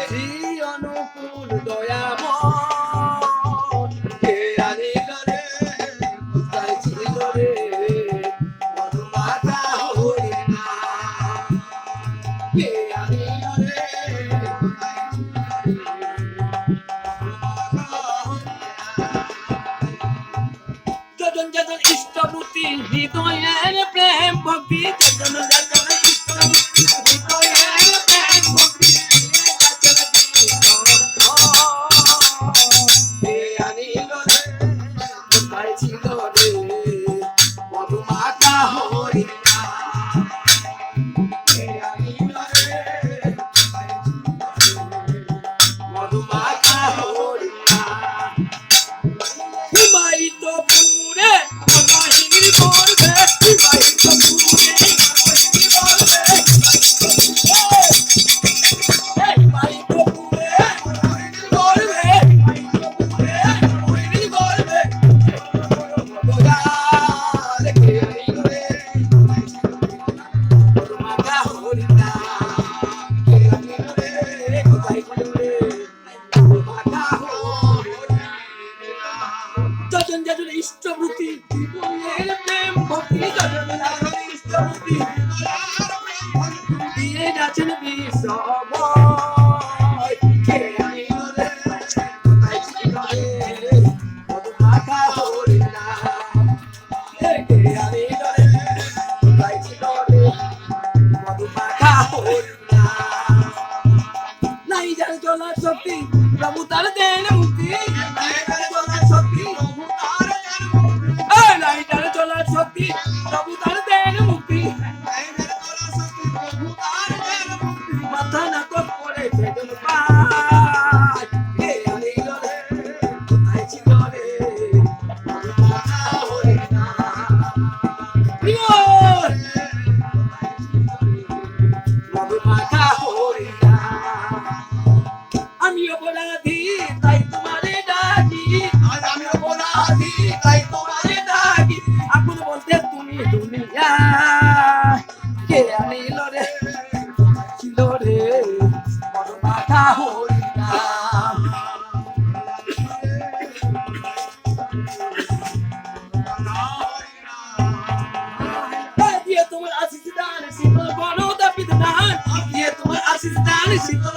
শ্রী অনুকূল দয়াময় কে আনিল রে কোথায় ছিল রে মধুমাতা হরিণা কে আনিল রে কোথায় ছিল রে যজন যজন ইষ্টভূতি হৃদয়ের প্রেম ভক্তি যজন যজন ইষ্টভূতি হৃদয়ের প্রেম ভক্তি কে আনিল রে কোথায় ছিল রে মধুমাতা হরিণা কে আনিল রে কোথায় ছিল রে মধুমাতা হরিণা হিমায়িত পুরে মহিনীর করবে হিমায়িত পুরে মহিনীর করবে হিমায়িত পুরে মহিনীর করবে হিমায়িত পুরে মহিনীর করবে দয়াল কে আনিল রে মধুমাতা হরিণা কে আনিল রে কোথায় ছিল রে মধুমাতা হরিণা যজন যজন ইষ্টভূতি হৃদয়ের প্রেম ভক্তি যজন যজন ইষ্টভূতি দিয়ে যাচ্ছেন বিষময় কে আনিল রে কোথায় ছিল রে মধুমাতা হরিণা কে আনিল রে কোথায় ছিল রে মধুমাতা হরিণা নাই যার চলার শক্তি প্রভু তার দেন মুক্তি নাই যার চলার শক্তি প্রভু তার দেন মুক্তি নাই যার চলার শক্তি প্রভু তার দেন মুক্তি নাই যার চলার শক্তি প্রভু তার দেন মুক্তি মাথা নত করে সেজন পায় কে আনিল রে কোথায় ছিল রে মধুমাতা হরিণা মধুমাতা হরিণা আমি অপরাধী তাই তোমারে ডাকি আজ আমি অপরাধী তাই তোমারে ডাকি আপন বলতে তুমি দুনিয়া কে আনিল রে কোথায় ছিল রে মধুমাতা হরিণা দিয়ে তোমার আশীষ দান শীতল বড় দাবিত দান দিয়ে তোমার আশীষ দান শীতল